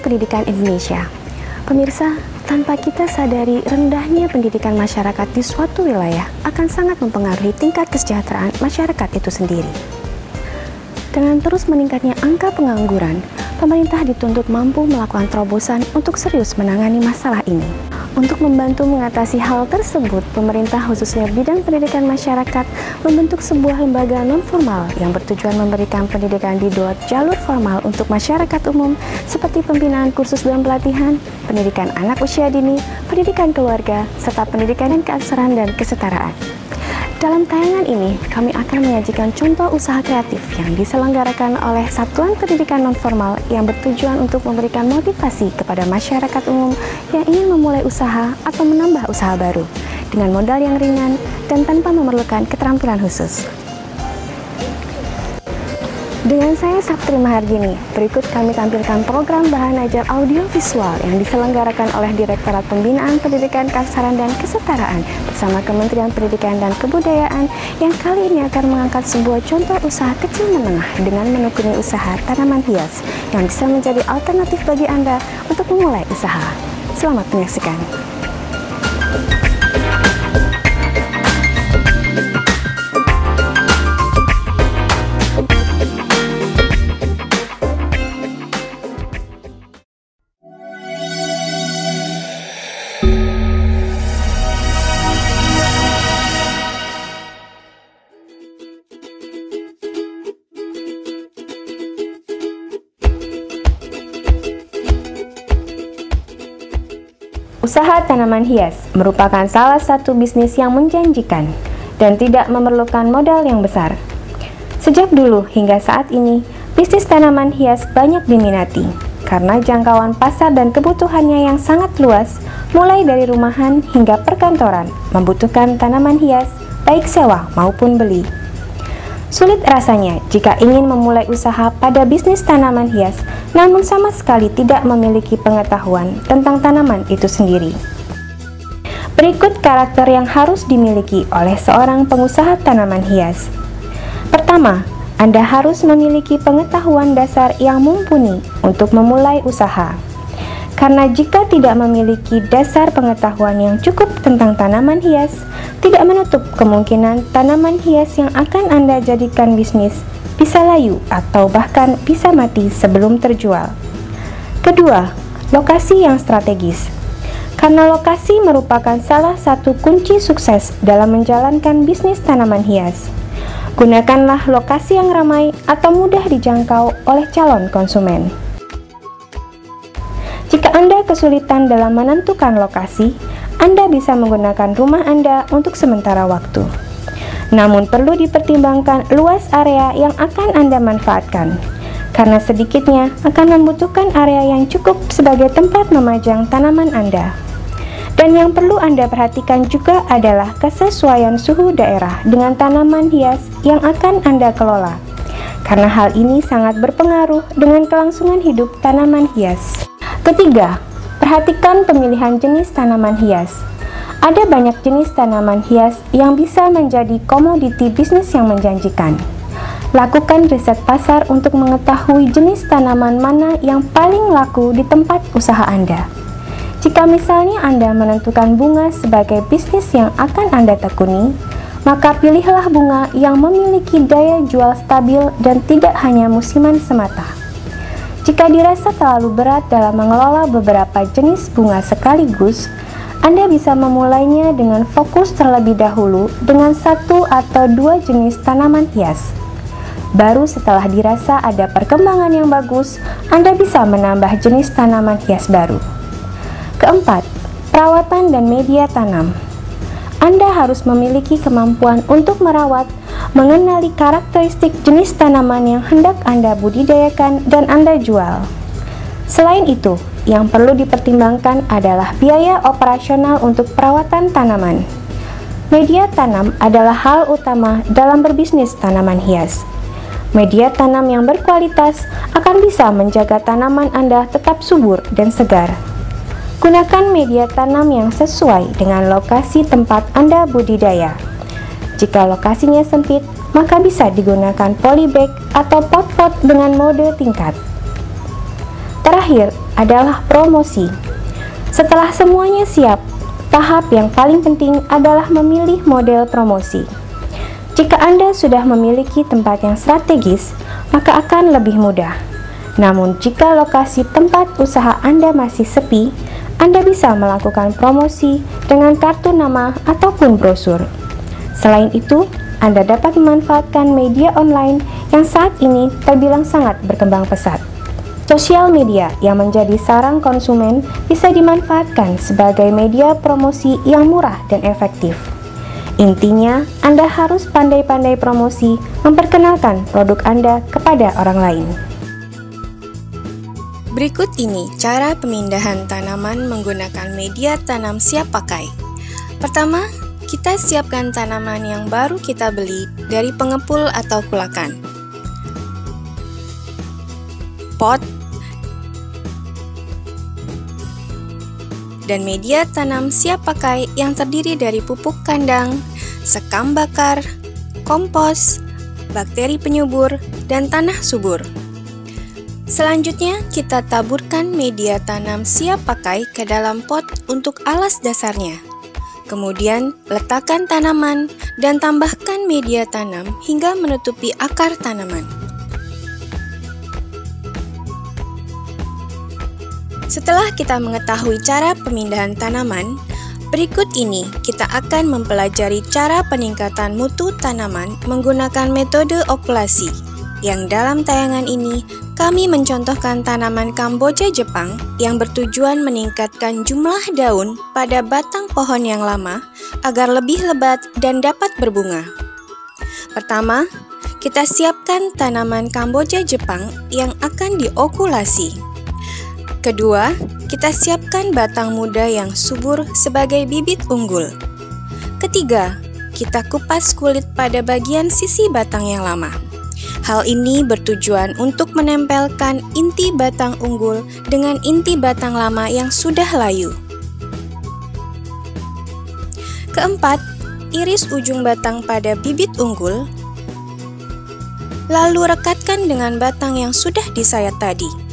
pendidikan Indonesia. Pemirsa, tanpa kita sadari rendahnya pendidikan masyarakat di suatu wilayah akan sangat mempengaruhi tingkat kesejahteraan masyarakat itu sendiri. Dengan terus meningkatnya angka pengangguran, pemerintah dituntut mampu melakukan terobosan untuk serius menangani masalah ini. Untuk membantu mengatasi hal tersebut, pemerintah khususnya bidang pendidikan masyarakat membentuk sebuah lembaga non-formal yang bertujuan memberikan pendidikan di dua jalur formal untuk masyarakat umum seperti pembinaan kursus dan pelatihan, pendidikan anak usia dini, pendidikan keluarga, serta pendidikan dan keaksaraan dan kesetaraan. Dalam tayangan ini, kami akan menyajikan contoh usaha kreatif yang diselenggarakan oleh Satuan Pendidikan Nonformal yang bertujuan untuk memberikan motivasi kepada masyarakat umum yang ingin memulai usaha atau menambah usaha baru dengan modal yang ringan dan tanpa memerlukan keterampilan khusus. Dengan saya Saptri Mahardini, berikut kami tampilkan program bahan ajar audiovisual yang diselenggarakan oleh Direktorat Pembinaan Pendidikan Keaksaraan dan Kesetaraan bersama Kementerian Pendidikan dan Kebudayaan yang kali ini akan mengangkat sebuah contoh usaha kecil menengah dengan menekuni usaha tanaman hias yang bisa menjadi alternatif bagi Anda untuk memulai usaha. Selamat menyaksikan. Usaha tanaman hias merupakan salah satu bisnis yang menjanjikan dan tidak memerlukan modal yang besar. Sejak dulu hingga saat ini, bisnis tanaman hias banyak diminati karena jangkauan pasar dan kebutuhannya yang sangat luas, mulai dari rumahan hingga perkantoran, membutuhkan tanaman hias baik sewa maupun beli. Sulit rasanya jika ingin memulai usaha pada bisnis tanaman hias, namun sama sekali tidak memiliki pengetahuan tentang tanaman itu sendiri. Berikut karakter yang harus dimiliki oleh seorang pengusaha tanaman hias. Pertama, Anda harus memiliki pengetahuan dasar yang mumpuni untuk memulai usaha. Karena jika tidak memiliki dasar pengetahuan yang cukup tentang tanaman hias, tidak menutup kemungkinan tanaman hias yang akan Anda jadikan bisnis bisa layu atau bahkan bisa mati sebelum terjual. Kedua, lokasi yang strategis. Karena lokasi merupakan salah satu kunci sukses dalam menjalankan bisnis tanaman hias. Gunakanlah lokasi yang ramai atau mudah dijangkau oleh calon konsumen. Jika Anda kesulitan dalam menentukan lokasi, Anda bisa menggunakan rumah Anda untuk sementara waktu. Namun perlu dipertimbangkan luas area yang akan Anda manfaatkan, karena sedikitnya akan membutuhkan area yang cukup sebagai tempat memajang tanaman Anda. Dan yang perlu Anda perhatikan juga adalah kesesuaian suhu daerah dengan tanaman hias yang akan Anda kelola, karena hal ini sangat berpengaruh dengan kelangsungan hidup tanaman hias. Ketiga, perhatikan pemilihan jenis tanaman hias. Ada banyak jenis tanaman hias yang bisa menjadi komoditi bisnis yang menjanjikan. Lakukan riset pasar untuk mengetahui jenis tanaman mana yang paling laku di tempat usaha Anda. Jika misalnya Anda menentukan bunga sebagai bisnis yang akan Anda tekuni, maka pilihlah bunga yang memiliki daya jual stabil dan tidak hanya musiman semata. Jika dirasa terlalu berat dalam mengelola beberapa jenis bunga sekaligus, Anda bisa memulainya dengan fokus terlebih dahulu dengan satu atau dua jenis tanaman hias. Baru setelah dirasa ada perkembangan yang bagus, Anda bisa menambah jenis tanaman hias baru. Keempat, perawatan dan media tanam. Anda harus memiliki kemampuan untuk merawat, mengenali karakteristik jenis tanaman yang hendak Anda budidayakan dan Anda jual. Selain itu, yang perlu dipertimbangkan adalah biaya operasional untuk perawatan tanaman. Media tanam adalah hal utama dalam berbisnis tanaman hias. Media tanam yang berkualitas akan bisa menjaga tanaman Anda tetap subur dan segar. Gunakan media tanam yang sesuai dengan lokasi tempat Anda budidaya. Jika lokasinya sempit, maka bisa digunakan polybag atau pot-pot dengan mode tingkat. Terakhir, terakhir adalah promosi. Setelah semuanya siap, tahap yang paling penting adalah memilih model promosi. Jika Anda sudah memiliki tempat yang strategis, maka akan lebih mudah. Namun jika lokasi tempat usaha Anda masih sepi, Anda bisa melakukan promosi dengan kartu nama ataupun brosur. Selain itu, Anda dapat memanfaatkan media online yang saat ini terbilang sangat berkembang pesat. Sosial media yang menjadi sarang konsumen bisa dimanfaatkan sebagai media promosi yang murah dan efektif. Intinya, Anda harus pandai-pandai promosi, memperkenalkan produk Anda kepada orang lain. Berikut ini cara pemindahan tanaman menggunakan media tanam siap pakai. Pertama, kita siapkan tanaman yang baru kita beli dari pengepul atau kulakan. Pot dan media tanam siap pakai yang terdiri dari pupuk kandang, sekam bakar, kompos, bakteri penyubur, dan tanah subur. Selanjutnya, kita taburkan media tanam siap pakai ke dalam pot untuk alas dasarnya. Kemudian, letakkan tanaman dan tambahkan media tanam hingga menutupi akar tanaman. Setelah kita mengetahui cara pemindahan tanaman, berikut ini kita akan mempelajari cara peningkatan mutu tanaman menggunakan metode okulasi, yang dalam tayangan ini kami mencontohkan tanaman Kamboja Jepang yang bertujuan meningkatkan jumlah daun pada batang pohon yang lama agar lebih lebat dan dapat berbunga. Pertama, kita siapkan tanaman Kamboja Jepang yang akan diokulasi. Kedua, kita siapkan batang muda yang subur sebagai bibit unggul. Ketiga, kita kupas kulit pada bagian sisi batang yang lama. Hal ini bertujuan untuk menempelkan inti batang unggul dengan inti batang lama yang sudah layu. Keempat, iris ujung batang pada bibit unggul, lalu rekatkan dengan batang yang sudah disayat tadi.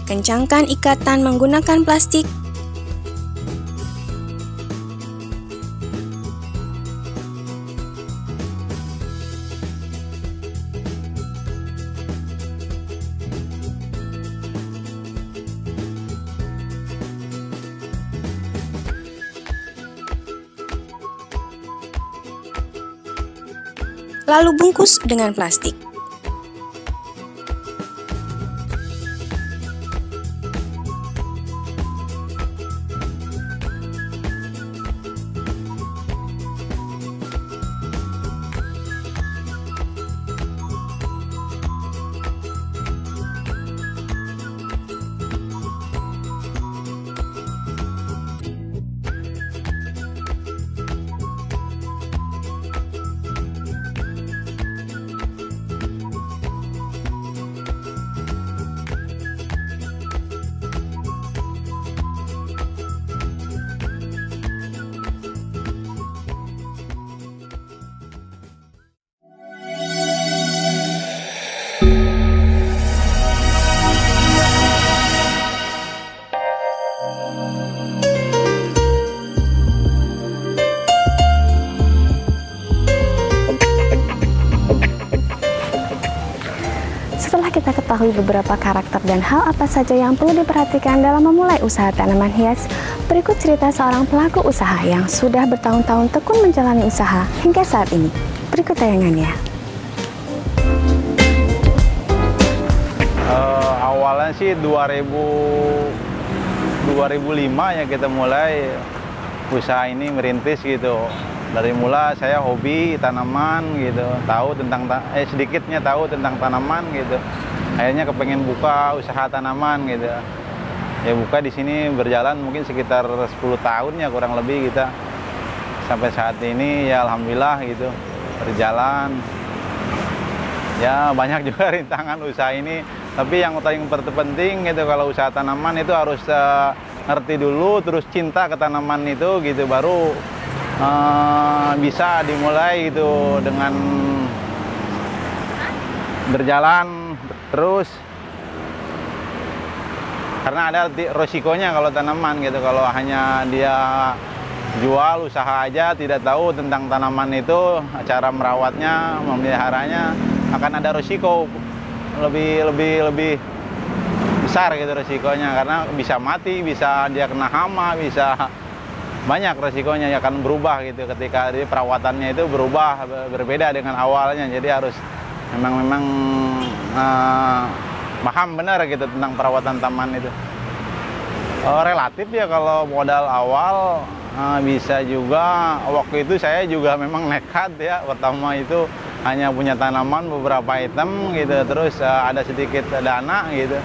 Kencangkan ikatan menggunakan plastik. Lalu bungkus dengan plastik. Setelah kita ketahui beberapa karakter dan hal apa saja yang perlu diperhatikan dalam memulai usaha tanaman hias, berikut cerita seorang pelaku usaha yang sudah bertahun-tahun tekun menjalani usaha hingga saat ini. Berikut tayangannya. Awalnya sih 2005 ya kita mulai usaha ini merintis gitu. Dari mula saya hobi tanaman gitu, sedikitnya tahu tentang tanaman gitu. Akhirnya kepengen buka usaha tanaman gitu. Ya buka di sini berjalan mungkin sekitar 10 tahun ya kurang lebih kita. Sampai saat ini ya alhamdulillah gitu berjalan. Ya banyak juga rintangan usaha ini, tapi yang paling terpenting gitu kalau usaha tanaman itu harus ngerti dulu, terus cinta ke tanaman itu gitu, baru bisa dimulai gitu dengan berjalan terus, karena ada resikonya kalau tanaman gitu. Kalau hanya dia jual usaha aja, tidak tahu tentang tanaman itu, cara merawatnya, memeliharanya, akan ada resiko lebih besar gitu resikonya, karena bisa mati, bisa dia kena hama, bisa banyak resikonya, ya akan berubah gitu ketika perawatannya itu berubah, berbeda dengan awalnya. Jadi harus memang paham benar gitu tentang perawatan taman itu. Relatif ya, kalau modal awal bisa juga. Waktu itu saya juga memang nekat ya. Pertama itu hanya punya tanaman beberapa item gitu, terus ada sedikit dana gitu.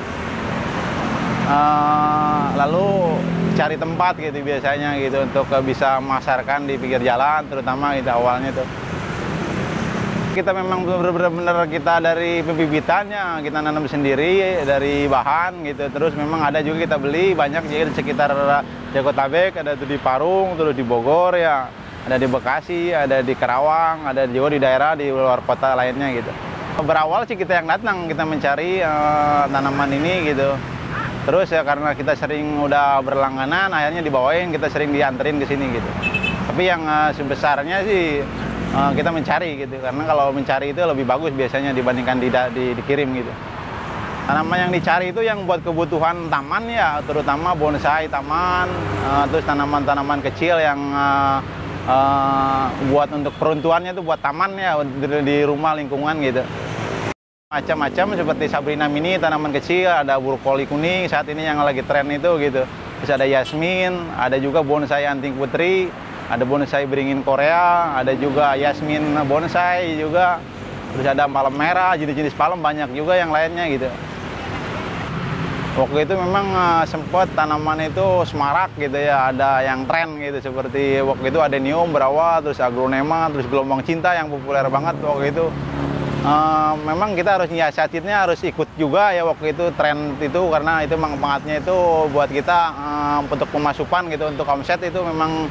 Lalu cari tempat gitu biasanya gitu untuk bisa memasarkan di pinggir jalan, terutama itu awalnya tuh. Kita memang benar-benar kita dari pembibitannya kita nanam sendiri dari bahan gitu, terus memang ada juga kita beli banyak jadi di sekitar Jabodetabek, ada tuh di Parung, terus di Bogor ya, ada di Bekasi, ada di Karawang, ada juga di daerah di luar kota lainnya gitu. Berawal sih kita yang datang, kita mencari tanaman ini gitu. Terus ya karena kita sering udah berlangganan, akhirnya dibawain, kita sering dianterin ke sini gitu. Tapi yang sebesarnya sih kita mencari gitu, karena kalau mencari itu lebih bagus biasanya dibandingkan dikirim gitu. Tanaman yang dicari itu yang buat kebutuhan taman ya, terutama bonsai taman, terus tanaman-tanaman kecil yang buat untuk peruntuannya itu buat taman ya, di rumah lingkungan gitu. Macam-macam seperti Sabrina mini, tanaman kecil, ada brokoli kuning saat ini yang lagi tren itu gitu. Terus ada Yasmin, ada juga bonsai anting putri, ada bonsai beringin Korea, ada juga Yasmin bonsai juga. Terus ada palem merah, jenis-jenis palem banyak juga yang lainnya gitu. Waktu itu memang sempat tanaman itu semarak gitu ya, ada yang tren gitu seperti waktu itu adenium berawal, terus aglonema, terus gelombang cinta yang populer banget waktu itu. Memang kita harus nyiasatinnya, harus ikut juga ya waktu itu tren itu, karena itu manfaatnya itu buat kita untuk pemasukan gitu, untuk omset itu memang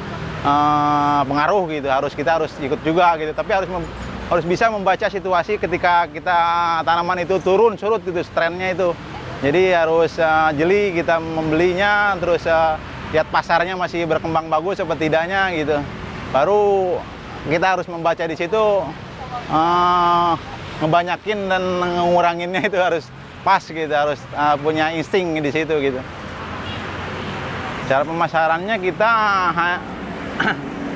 pengaruh gitu, kita harus ikut juga gitu. Tapi harus bisa membaca situasi ketika kita tanaman itu turun surut gitu trennya itu. Jadi harus jeli kita membelinya, terus lihat pasarnya masih berkembang bagus seperti tidaknya gitu. Baru kita harus membaca di situ, ngebanyakin dan nguranginnya itu harus pas gitu, harus punya insting di situ gitu. Cara pemasarannya kita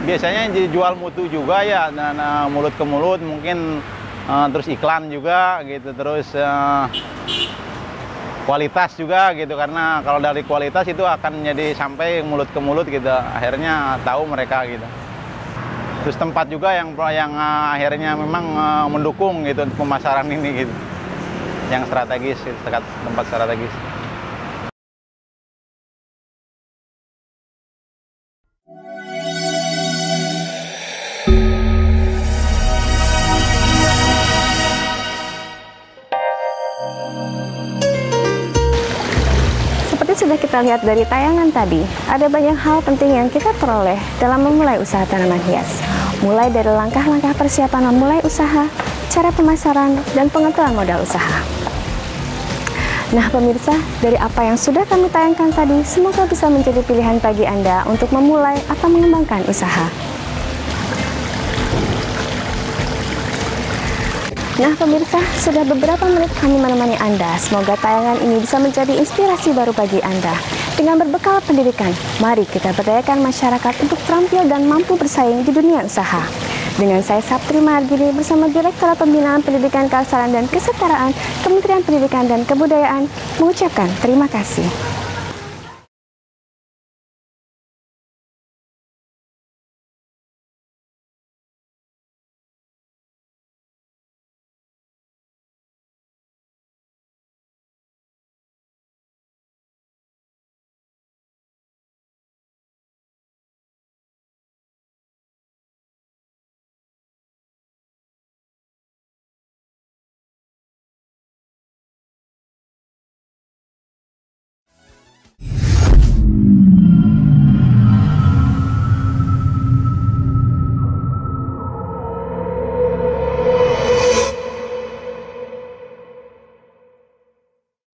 biasanya dijual mutu juga ya, dan mulut ke mulut mungkin, terus iklan juga gitu, terus kualitas juga gitu, karena kalau dari kualitas itu akan jadi sampai mulut ke mulut gitu, akhirnya tahu mereka gitu. Terus tempat juga yang akhirnya memang mendukung gitu untuk pemasaran ini gitu, yang strategis, tempat strategis. Seperti sudah kita lihat dari tayangan tadi, ada banyak hal penting yang kita peroleh dalam memulai usaha tanaman hias. Mulai dari langkah-langkah persiapan memulai usaha, cara pemasaran, dan pengetahuan modal usaha. Nah pemirsa, dari apa yang sudah kami tayangkan tadi, semoga bisa menjadi pilihan bagi Anda untuk memulai atau mengembangkan usaha. Nah pemirsa, sudah beberapa menit kami menemani Anda. Semoga tayangan ini bisa menjadi inspirasi baru bagi Anda. Dengan berbekal pendidikan, mari kita berdayakan masyarakat untuk terampil dan mampu bersaing di dunia usaha. Dengan saya Saptri Margini bersama Direktorat Pembinaan Pendidikan Keaksaraan dan Kesetaraan Kementerian Pendidikan dan Kebudayaan mengucapkan terima kasih.